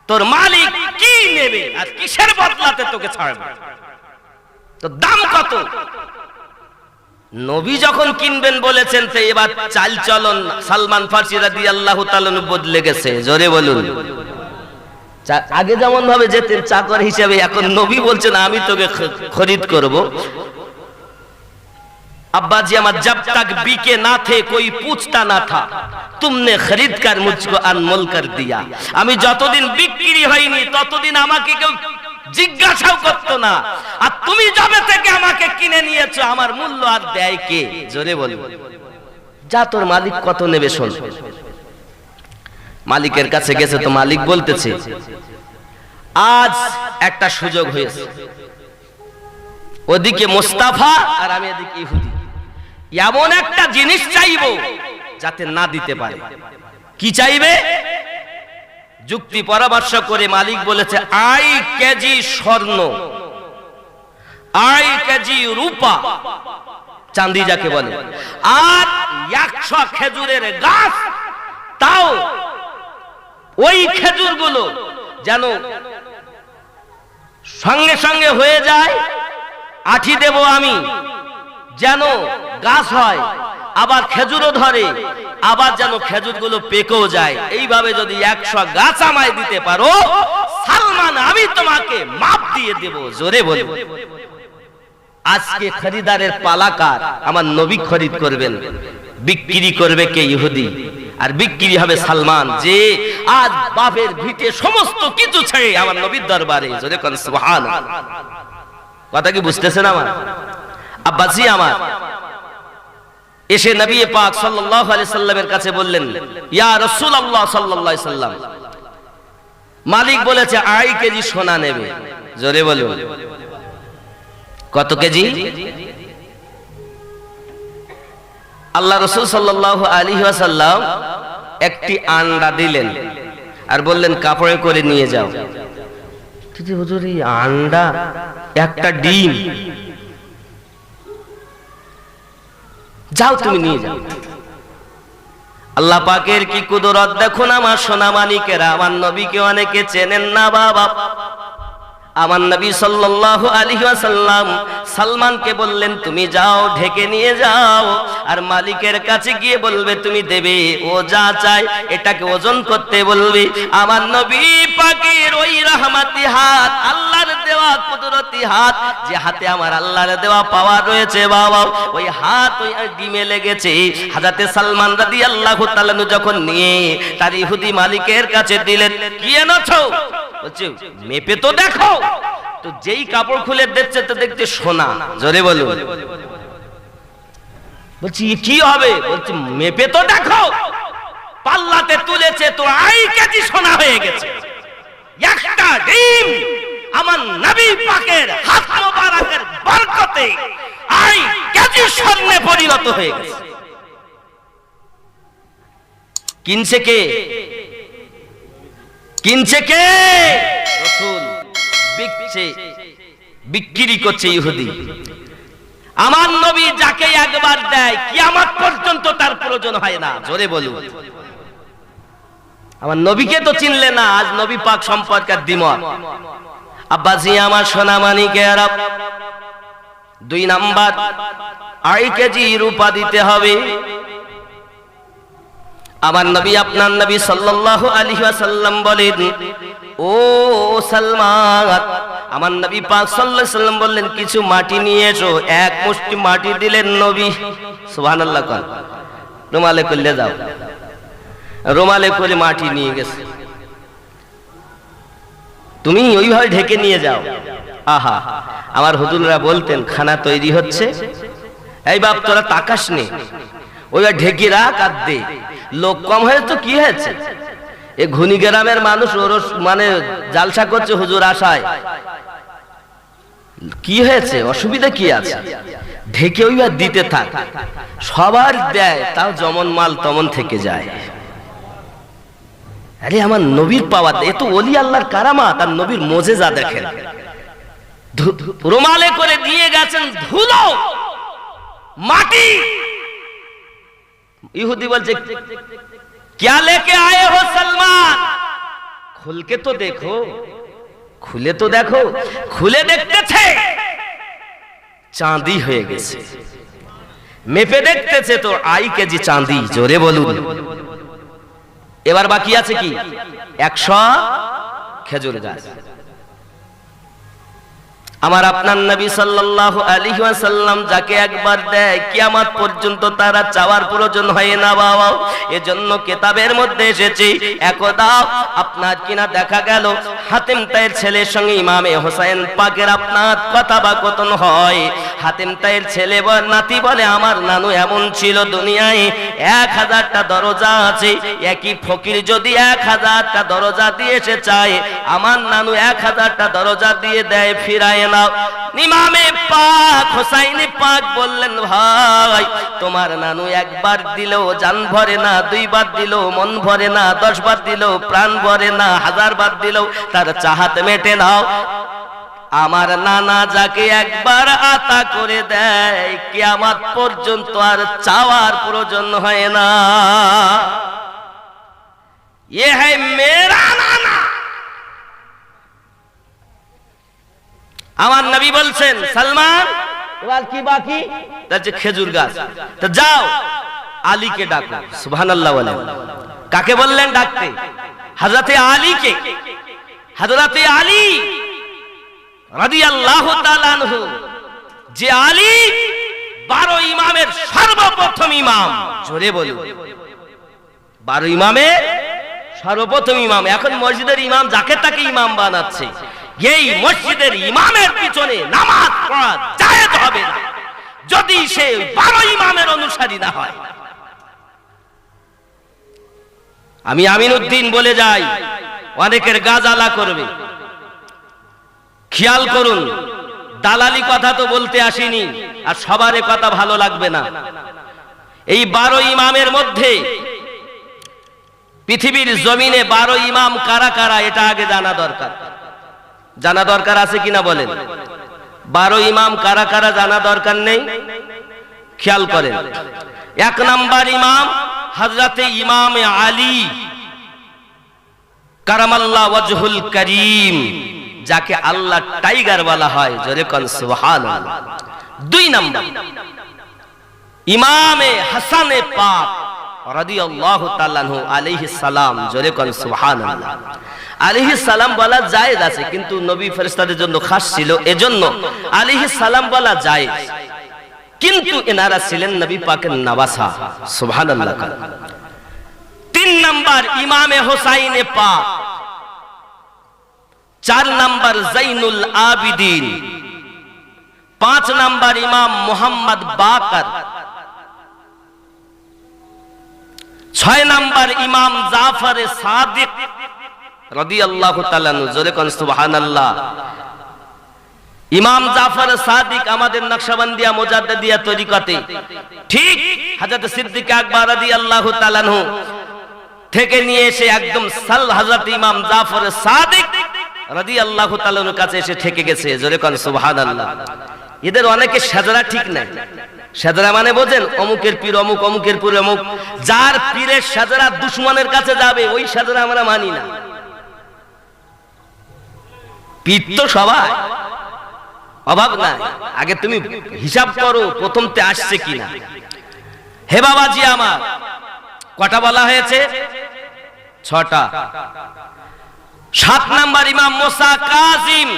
Speaker 1: তোর মালিক কি নেবে আর কিসের বদলাতে তোকে ছাড়বে, তোর দাম কত? নবী যখন কিনবেন বলেছেন, তো এবার চাল চলন সালমান ফারসি রাদিয়াল্লাহু তাআলা বদলে গেছে। জোরে বলুন। আগে যেমন ভাবে যেতেন চাকর হিসেবে, এখন নবী বলছেন আমি তোকে খরিদ করব। अब्बा जी अमर जब तक बिके ना थे कोई पूछता ना था, तुमने खरीद कर मुझको अनमोल कर दिया। আমি যতদিন বিক্রি হয়নি ততদিন আমাকে কেউ জিজ্ঞাসাও করতো না, আর তুমি যবে থেকে আমাকে কিনে নিয়েছো আমার মূল্য আর দেয় কে? জোরে বলো। যা তোর মালিক কত নেবে শোন। মালিকের কাছে গেছে তো মালিক বলতেছে আজ একটা সুযোগ হয়েছে, ওদিকে মুস্তাফা আর আমি এদিকে ইহুদি, এমন একটা জিনিস চাইবো যাতে না দিতে পারে। কি চাইবে? যুক্তি পরামর্শ করে মালিক বলেছে আই কেজি স্বর্ণ, আই কেজি রূপা, চাঁদি যাকে বলে, আর 100 খেজুরের গাছ, তাও ওই খেজুরগুলো যেন সঙ্গে সঙ্গে হয়ে যায়, আঠি দেব আমি, যেন গাছ হয়, আবার খেজুরও ধরে, আবার যেন খেজুরগুলো পেকেও যায়। এইভাবে যদি 100 গাছ আমায় দিতে পারো সালমান, আমি তোমাকে মাপ দিয়ে দেব। জোরে বলো। আজকে খরিদারের পালাকার আমার নবী খরিদ করবেন, বিক্রি করবে কে? ইহুদি। আর বিক্রি হবে সালমান, যে আজ বাপের ভিটে সমস্ত কিছু ছেড়ে আমার নবীর দরবারে। জোরে কোন সুবহানাল্লাহ। কথা কি বুঝতেছেন আমার আব্বাজি? আমার এসে নবী পাক সাল্লাল্লাহু আলাইহি সাল্লামের কাছে বললেন ইয়া রাসূলুল্লাহ সাল্লাল্লাহু আলাইহি সাল্লাম, মালিক বলেছে আড়াই কেজি সোনা নেবে। জোরে বলুন। কত কেজি? আল্লাহ রাসূল সাল্লাল্লাহু আলাইহি ওয়াসাল্লাম একটি আন্ডা দিলেন আর বললেন কাপড়ে করে নিয়ে যাও। হুজুর এই আন্ডা, একটা ডিম, যাও তুমি নিয়ে যাও। আল্লাহ পাকের কি কুদরত দেখুন আমার সোনা মানিকেরা। আমার নবীকে অনেকে চেনেন না বাবা, আমার নবী সাল্লাল্লাহু আলাইহি ওয়াসাল্লাম সালমানকে বললেন তুমি যাও ঢেকে নিয়ে যাও, আর মালিকের কাছে গিয়ে বলবে তুমি দেবে, ও যা চায় এটাকে ওজন করতে বলবে। আমার নবী পাকের ওই রহমতি হাত, আল্লাহর দেওয়া কুদরতি হাত, যে হাতে আমার আল্লাহর দেওয়া পাওয়ার রয়েছে বাবা, ওই হাত ওই ডিমে লেগেছে। হযরতে সালমান রাদিয়াল্লাহু তাআলা যখন নিয়ে তার ইহুদি মালিকের কাছে দিলেন, কি এনেছো? বলছে মেপে তো দেখো। তো যেই কাপড় খুলে দেখছে তো দেখতে সোনা। জোরে বলুন। বলছি কি হবে? বলছে মেপে তো দেখো, পাল্লাতে তুলেছে তো 2 কেজি সোনা হয়ে গেছে। একটা ডিম আমার নবী পাকের হাত মোবারকের বরকতে 2 কেজি স্বর্ণে পরিণত হয়ে গেছে। কিনছে কে? কিনছে কে? রাসূল। বিক্রি করছে ইহুদি। আমার নবী যাকে একবার দেয় কিয়ামত পর্যন্ত তার প্রয়োজন হয় না। জোরে বলুন। আমার নবীকে তো চিনলে না, আজ নবী পাক সম্পর্কে দ্বিমত। আব্বাজি আমার সোনামানিকেরা, 2 নাম্বার 2 কেজি রূপা দিতে হবে। আমার নবী আপনার নবী সাল্লাল্লাহু আলাইহি ওয়াসাল্লাম বলেন, ও সালমান, আমার নবী পাক সাল্লাল্লাহু আলাইহি ওয়াসাল্লাম বললেন কিছু মাটি নিয়ে এসো। 1 মুষ্টি মাটি দিলেন নবী। সুবহানাল্লাহ। কল রুমালে করলে যাও। রুমালে করে মাটি নিয়ে গেছে। তুমি ওইভাবে ঢেকে নিয়ে যাও। আহা, আমার হুজুররা বলতেন খানা তৈরি হচ্ছে, এই বাপ তোরা তাকাস নে, ওইভাবে ঢেকে রাখ আর দে। লোক কম হয়েছে তো কি হয়েছে? এই ঘুনি গ্রামের মানুষ ওর মানে জালসা করছে হুজুর আশায়, কি হয়েছে? অসুবিধা কি আছে? ঢেকে ওইবার দিতে থাক, সবার দেয়, তাও যেমন মাল তেমন থেকে যায়। আরে আমার নবীর পাওয়া, এ তো ওলি আল্লাহর কারামাত, আর নবীর মোজেজা দেখেন। রুমালে করে দিয়ে গেছেন ধুলো মাটি। ইহুদি বলছে क्या लेके आए हो सलमान? खुल के तो देखो, खुले तो देखो। खुले দেখতেছে চাঁদি হয়ে গেছে, মেপে দেখতেছে তো 2 কেজি চাঁদি। জোরে বলুন। এবার বাকি আছে কি? 100 খেজুর গাছ। আমার আপনার নবী সাল্লাল্লাহু আলাইহি ওয়াসাল্লাম যাকে একবার দেয় কিয়ামত পর্যন্ত তারা চাওয়ার প্রয়োজন হয় না বাবা। এজন্য কিতাবের মধ্যে এসেছে, একদা আপনার কিনা দেখা গেল হাতিম তাইয়ের ছেলের সঙ্গে ইমামে হোসেন পাকের আপনার কথাবাকথন হয়। হাতিম তাইয়ের ছেলে নাতি বলে আমার নানু এমন ছিল, দুনিয়ায় 1000টা দরজা আছে, একই ফকির যদি 1000টা দরজা দিয়ে এসে চায়, আমার নানু 1000টা দরজা দিয়ে দেয়, ফিরায় না। ইমামে পাক হোসাইনি পাক বললেন, ভাই তোমার নানু একবার দিলেও জান ভরে না, 2 বার দিলেও মন ভরে না, 10 বার দিলেও প্রাণ ভরে না, 1000 বার দিলেও তার চাহাত মেটে নাও। আমার নানা যাকে একবার আতা করে দেয় কিয়ামত পর্যন্ত আর চাওয়ার প্রয়োজন হয় না। ये है मेरा नाना। আমার নবী বলছেন সালমান এবার কি বাকি? তাহলে খেজুর গাছ। তো যাও আলীকে ডাকো। সুবহানাল্লাহ বলেন। কাকে বললেন ডাকতে? হযরতে আলীকে। হযরতে আলী রাদিয়াল্লাহু তাআলা আনহু, যে আলী 12 ইমামের সর্বপ্রথম ইমাম। জোরে বলুন। 12 ইমামের সর্বপ্রথম ইমাম। এখন মসজিদের ইমাম যাকে তাকে ইমাম বানাচ্ছে। এই মসজিদের ইমামের পিছনে নামাজ পড়া জায়েজ হবে না যদি সে 12 ইমামের অনুসারী না হয়। আমি আমিনউদ্দিন বলে যাই, অনেকের গাজালা করবে, খেয়াল করুন। দালালি কথা তো বলতে আসিনি, আর সবার কথা ভালো লাগবে না। এই 12 ইমামের মধ্যে পৃথিবীর জমিনে 12 ইমাম কারা কারা এটা আগে জানা দরকার। জানা দরকার আছে কিনা বলেন? 12 ইমাম কারা কারা জানা দরকার নেই? খেয়াল করেন। 1 নাম্বার ইমাম হযরতে ইমামে আলী কারামাল্লাহ ওয়াজহুল করিম। যাকে আল্লাহ টাইগার বলা হয়, জোরে কোন সুবহানাল্লাহ। 2 নাম্বার ইমামে হাসানে পাক রাদিয়াল্লাহু তাআলা আনহু আলাইহিস সালাম, জোরে কোন সুবহানাল্লাহ। আলাইহিস সালাম বলা জায়েজ আছে, কিন্তু নবী ফেরেশতাদের জন্য খাস ছিল, এজন্য আলাইহিস সালাম বলা জায়েজ, কিন্তু এনারা ছিলেন নবী পাকের নওয়াসা, সুবহানাল্লাহ। 3 নাম্বার ইমামে হোসাইনে পাক, 4 নাম্বার জাইনুল আবিদিন, 5 নাম্বার ইমাম মুহাম্মদ বাকর, 6 নাম্বার ইমাম জাফর সাদিক রাদিয়াল্লাহু তাআলা আনহু, জোরে কোন সুবহানাল্লাহ। ইমাম জাফর সাদিক আমাদের নকশবন্দিয়া মুজাদ্দিদিয়া তরিকতে ঠিক হযরত সিদ্দিক আকবর রাদিয়াল্লাহু তাআলা আনহু থেকে নিয়ে এসে একদম হযরত ইমাম জাফর সাদিক রাদিয়াল্লাহু তাআলা আনহুর কাছে এসে থেকে গেছে, জোরে কোন সুবহানাল্লাহ। এদের অনেকে সাজরা ঠিক নাই। সাজরা মানে বোঝেন, অমুকের পীর অমুক, অমুকের পীর অমুক। যার পীরের সাজরা দুশমনের কাছে যাবে, ওই সাজরা আমরা মানি না। পীর তো সবাই, অভাব নাই। আগে তুমি হিসাব করো প্রথমতে আসছে কিনা। হে বাবাজি আমার, কটা বলা হয়েছে? 6টা। 7 নাম্বার ইমাম মুসা কাজিম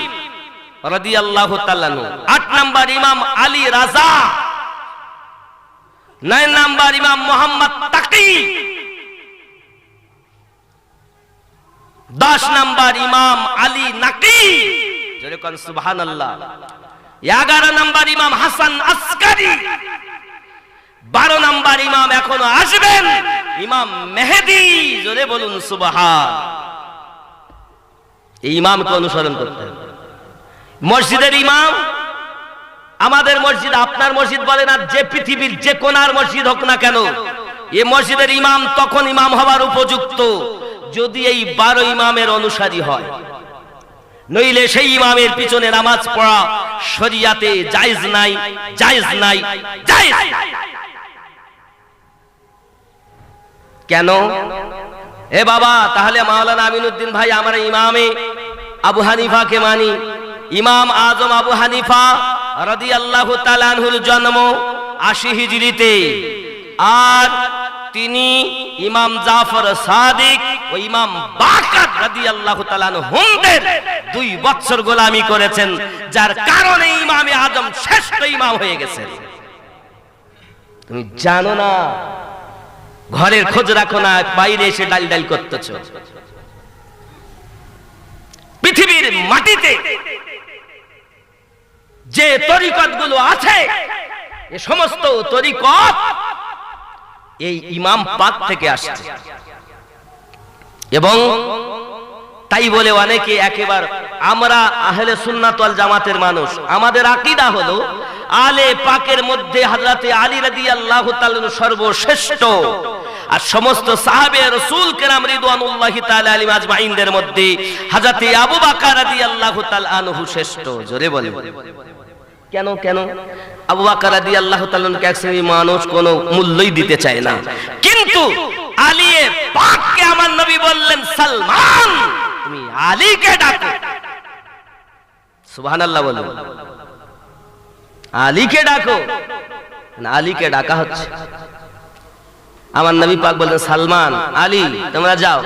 Speaker 1: রাদিয়াল্লাহু তাআলা আনহু, 8 নাম্বার ইমাম আলী রাজা, 9 নাম্বার ইমাম মুহাম্মদ তাকি, 10 নাম্বার ইমাম আলী নাকি, জোরে কোন সুবহানাল্লাহ। 11 নাম্বার ইমাম হাসান আসকারি, 12 নাম্বার ইমাম এখনো আসবেন ইমাম মেহেদী, জোরে বলুন সুবহান। এই ইমামকে অনুসরণ করতে হবে। মসজিদের ইমাম, আমাদের মসজিদ, আপনার মসজিদ বলেন আর যে পৃথিবীর যে কোনার মসজিদ হোক না কেন, এই মসজিদের ইমাম তখন ইমাম হওয়ার উপযুক্ত যদি এই 12 ইমামের অনুসারী হয়, নইলে সেই ইমামের পিছনে নামাজ পড়া শরিয়াতে জায়েজ নাই, জায়েজ নাই, জায়েজ। কেন? এ বাবা, তাহলে মাওলানা আমিনউদ্দিন ভাই, আমরা ইমামে আবু হানিফাকে মানি। ইমাম আজম আবু হানিফা রাদিয়াল্লাহু তাআলা আনহুর জন্ম 80 হিজরিতে, আর তিনি ইমাম জাফর সাদিক ও ইমাম বাকর রাদিয়াল্লাহু তাআলা আনহুদের 2 বছর গোলামি করেছেন, যার কারণে ইমামে আজম শ্রেষ্ঠ ইমাম হয়ে গেছেন। তুমি জানো না? ঘরের খোঁজ রাখো না, বাইরে এসে ডাল ডাল করতেছ। পৃথিবীর মাটিতে যে তরিকতগুলো আছে, এ সমস্ত তরিকত এই ইমাম পাক থেকে আসছে। এবং তাই বলে অনেকে একেবারে, আমরা আহলে সুন্নাত ওয়াল জামাতের মানুষ, আমাদের আকীদা হলো আলে পাকের মধ্যে হযরত আলী রাদিয়াল্লাহু তাআলা সর্বশ্রেষ্ঠ, আর সমস্ত সাহাবে রাসূল কেরাম রিদওয়ানুল্লাহি তাআলা আলাইহিম আজমাইনদের মধ্যে হযরত আবু বকর রাদিয়াল্লাহু তাআলা আনহু শ্রেষ্ঠ। জোরে বলে কেন? কেন? আবু বকর রাদিয়াল্লাহু তাআলা আনহুকে এক শ্রেণীর মানুষ কোনো মূল্যই দিতে চায় না, কিন্তু আলী পাককে আমার নবী বললেন, সালমান তুমি আলীকে ডাকো। সুবহানাল্লাহ বলো, আলীকে ডাকো। আলীকে ডাকা হচ্ছে। আমার নবী পাক বললেন, সালমান, আলী তোমরা যাও,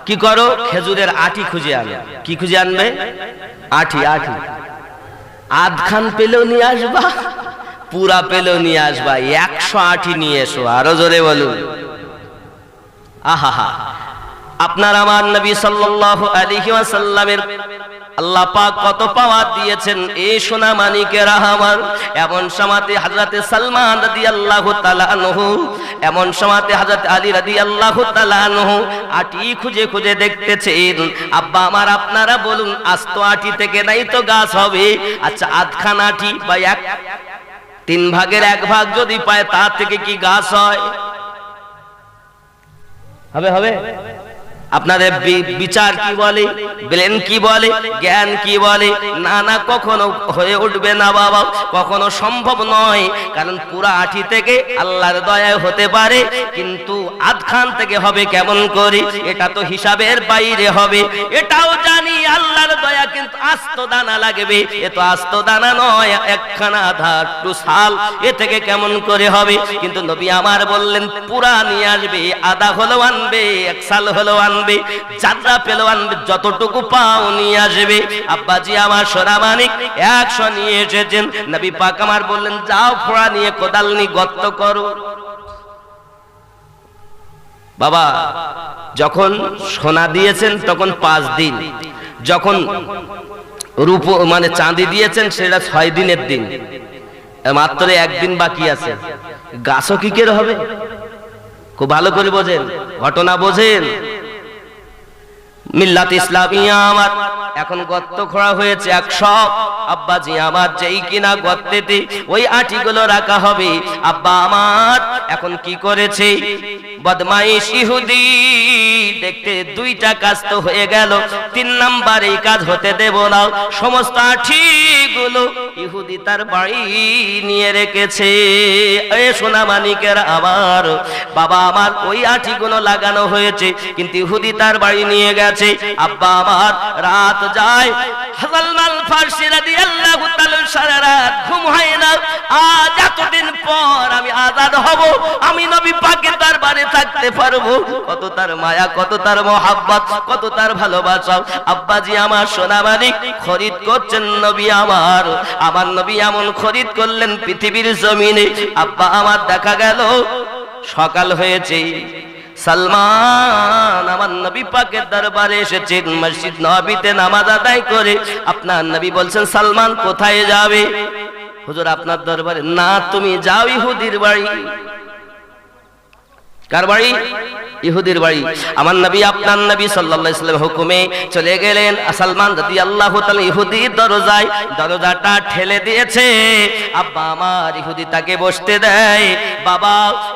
Speaker 1: কি করো? খেজুরের আটি খুঁজে আনো। কি খুঁজে আনবে? আটি। আটি আধখান পেলেও নিয়ে আসবা, পুরা পেলেও নিয়ে আসবা, 100 আটি নিয়ে এসো। আরো জোরে বলুন। আহা, আপনার আমার নবী সাল্লাল্লাহু আলাইহি ওয়াসাল্লামের আল্লাহ পাক কত পাওয়ার দিয়েছেন। এই সোনা মানিকেরা আমার, এমন সময়তে হযরতে সালমান রাদিয়াল্লাহু তাআলা আনহু, এমন সময়তে হযরত আলী রাদিয়াল্লাহু তাআলা আনহু আটি খুঁজে খুঁজে দেখতেছেন। আব্বা আমার, আপনারা বলুন, আস্ত আটি থেকে নাই তো গাছ হবে? আচ্ছা, আধখান আটি বা 3 ভাগের 1 ভাগ যদি পায়, তা থেকে কি গাছ হয়? হবে? আপনাদের বিচার কি বলে, ব্রেন কি বলে, জ্ঞান কি বলে, না না কখনো হয়ে উঠবে না বাবা, কখনো সম্ভব নয়। কারণ পুরা আঠি থেকে আল্লাহর দয়ায় হতে পারে, কিন্তু আধখান থেকে হবে কেমন করে, এটা তো হিসাবের বাইরে হবে। এটাও জানি আল্লাহর দয়া, কিন্তু আস্ত দানা লাগবে, এ তো আস্ত দানা নয়, একখানা আধার টু সাল, এ থেকে কেমন করে হবে। কিন্তু নবী আমার বললেন পুরা নিয়ে আসবে, আধা হলেও আনবে, এক সাল হলেও আনবে, যাত্রা পেলেও আনবে, যতটুকু পাও নিয়ে আসবে। আব্বাজি আমার সোনা মানিক 100 নিয়ে এসেছেন। নবী পাক আমার বললেন যাও ফোড়া নিয়ে কোদাল নিয়ে গর্ত করো। বাবা যখন সোনা দিয়েছেন তখন 5 দিন, যখন রূপ মানে চাঁদি দিয়েছেন সেটা 6 দিনের দিন, মাত্র 1 দিন বাকি আছে। গাছও কি করে হবে? খুব ভালো করে বোঝেন, ঘটনা বোঝেন। মিল্লাত ইসলামিয়া আমার এখন গর্ত খোঁড়া হয়েছে 100। আব্বাজি আমার যেই কিনা গর্তেতে ওই আটিগুলো রাখা হবে, আব্বা আমার এখন কি করেছে বদমাইশ ইহুদি, দেখতে 2টা কাজ তো হয়ে গেল, 3 নাম্বার এই কাজ হতে দেব না। সমস্ত আটিগুলো ইহুদি তার বাড়ি নিয়ে রেখেছে। এ সোনা মানিকের আমার বাবা আমার ওই আটিগুলো লাগানো হয়েছে, কিন্তু ইহুদি তার বাড়ি নিয়ে গেছে। আব্বা আমার রাত যায়, সালমান ফারসি রাদিয়াল্লাহু তাআলা সারা রাত ঘুম হয় না। আজ এতদিন পর আমি আজাদ হব, আমি নবী পাকের দরবারে থাকতে পারবো। কত তার মায়া, কত তার মহাব্বত, কত তার ভালোবাসা। আব্বাজি আমার সোনা মানিক খরিদ করছেন নবী আমার, আমার নবী এমন খরিদ করলেন পৃথিবীর জমিনে। আব্বা আমার দেখা গেল সকাল হয়েছে, সালমান আমার নবী পাকের দরবারে এসেছেন, মসজিদ নববীতে নামাজ আদায় করে। আপনার নবী বলছেন সালমান কোথায় যাবে? হুজুর আপনার দরবারে। না, তুমি যাও ইহুদির বাড়ি। কার বাড়ি? ইহুদির বাড়ি। আমার নবী আপনার নবী সাল্লাল্লাহু আলাইহি ওয়াসাল্লাম হুকুমে চলে গেলেন। সালমান রাদিয়াল্লাহু তাআলা ইহুদির দরজায়, দরজাটা ঠেলে দিয়েছে। আব্বা আমার ইহুদি তাকে বসতে দেয়। বাবা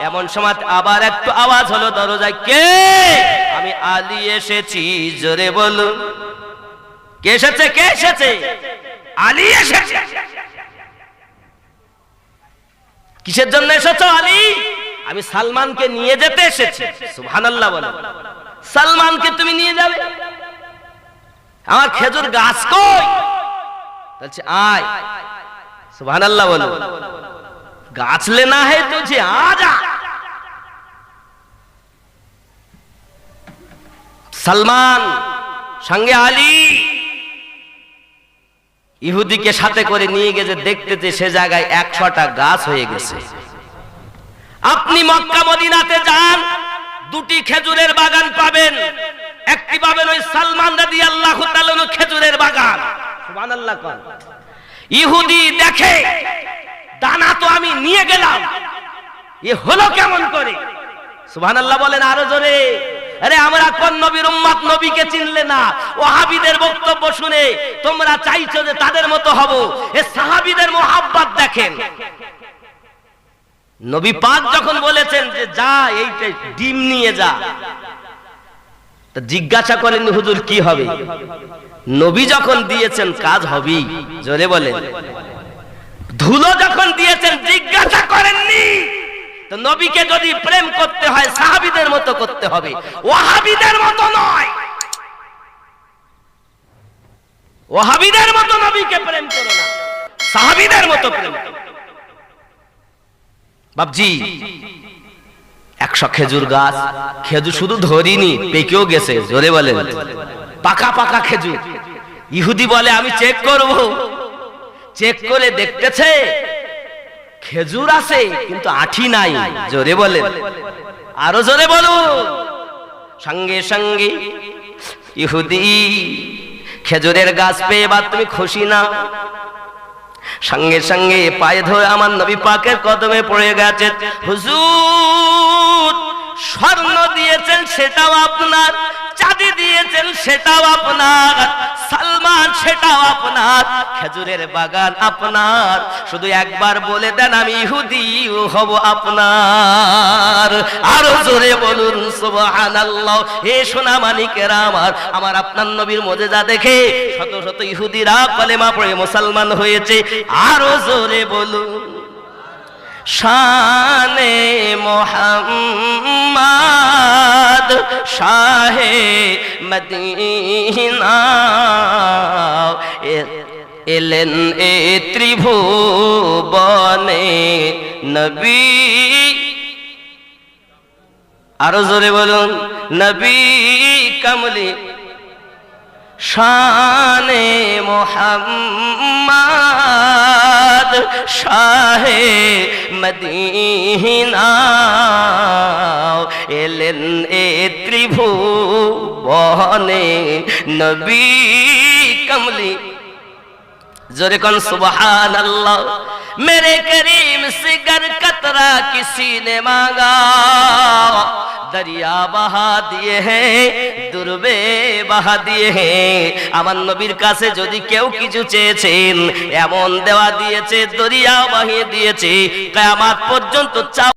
Speaker 1: এমন সময় আবার একটু আওয়াজ হলো দরজায়, কে? আমি আলী এসেছি, জোরে বলুন। কে এসেছে? কে এসেছে? আলী এসেছে। কিসের জন্য এসেছো আলী? আমি সালমানকে নিয়ে যেতে এসেছি। সুবহানাল্লাহ বলো। সালমানকে তুমি নিয়ে যাবে? আমার খেজুর গাছ কই? বলছে আয়। সুবহানাল্লাহ বলো। গাছ লেনা है तुझे, आजा। সালমান সঙ্গে আলী ইহুদিকে সাথে করে নিয়ে গেছে, দেখতে যে সে জায়গায় 100টা গাছ হয়ে গেছে। আপনি মক্কা মদিনাতে যান, 2টি খেজুরের বাগান পাবেন, একটি পাবেন ওই সালমান রাদিয়াল্লাহু তাআলা খেজুরের বাগান। সুবহানাল্লাহ। ইহুদি দেখে দানা তো আমি নিয়ে গেলাম, এ হলো কেমন করে? সুবহানাল্লাহ বলেন আরো জোরে। আরে আমরা কোন নবীর উম্মত, নবীকে চিনলে না। ওয়াহাবীদের বক্তব্য শুনে তোমরা চাইছো যে তাদের মতো হব। এ সাহাবীদের মুহাব্বত দেখেন। নবী পাক যখন বলেছেন যে যা এইটা ডিম নিয়ে যা, তা জিজ্ঞাসা করেন হুজুর কি হবে? নবী যখন দিয়েছেন কাজ হবেই, জোরে বলেন। ধুলো যখন দিয়েছেন জিজ্ঞাসা করেননি। তো নবীকে যদি প্রেম করতে হয় সাহাবীদের মতো করতে হবে, ওয়াহাবীদের মতো নয়। ওয়াহাবীদের মতো নবীকে প্রেম করো না, সাহাবীদের মতো প্রেম করো। বাপজি 100 খেজুর গাছ, খেজুর শুধু ধরিনি, পেকেও গেছে, জোরে বলেন। পাকা পাকা খেজুর। ইহুদি বলে আমি চেক করব। চেক করে দেখতেছে খেজুর আছে কিন্তু আঠি নাই, জোরে বলেন। আরো জোরে বলুন। সঙ্গে সঙ্গে ইহুদি খেজুরের গাছ পেয়ে বা তুমি খুশি না? সঙ্গে সঙ্গে পায়ে ধরে আমার নবী পাকের কদমে পড়ে গেছে। হুজুর স্বর্ণ দিয়েছেন সেটাও আপনার, চাঁদি দিয়েছেন সেটাও আপনার, সালমান সেটাও আপনার, খেজুরের বাগান আপনার। শুধু একবার বলে দেন আমি ইহুদি হব আপনার। আরো জোরে বলুন সুবহানাল্লাহ। হে সোনা মানিকেরা আমার, আমার আপনার নবীর মুজিজা দেখে শত শত ইহুদিরা কালেমা পড়ে মুসলমান হয়েছে। আরো জোরে বলুন শানে মোহাম্মদ শাহে মদিনা এলেন এ ত্রিভুবনে নবী। আরো জোরে বলুন নবী কামলি শানে মোহাম্মদ শাহে মদিনা এলেন এ ত্রিভুবনে নবী কমলি। जोरे कौन सुबहान अल्लाह। मेरे करीम से गर कतरा किसी ने मांगा, दरिया बहा दिए हैं दुर्बे बहा दिए हैं। আমার নবীর কাছে যদি কেউ কিছু চেয়েছেন এমন দেওয়া দিয়েছে, দরিয়া বাহিয়ে দিয়েছে, কিয়ামত পর্যন্ত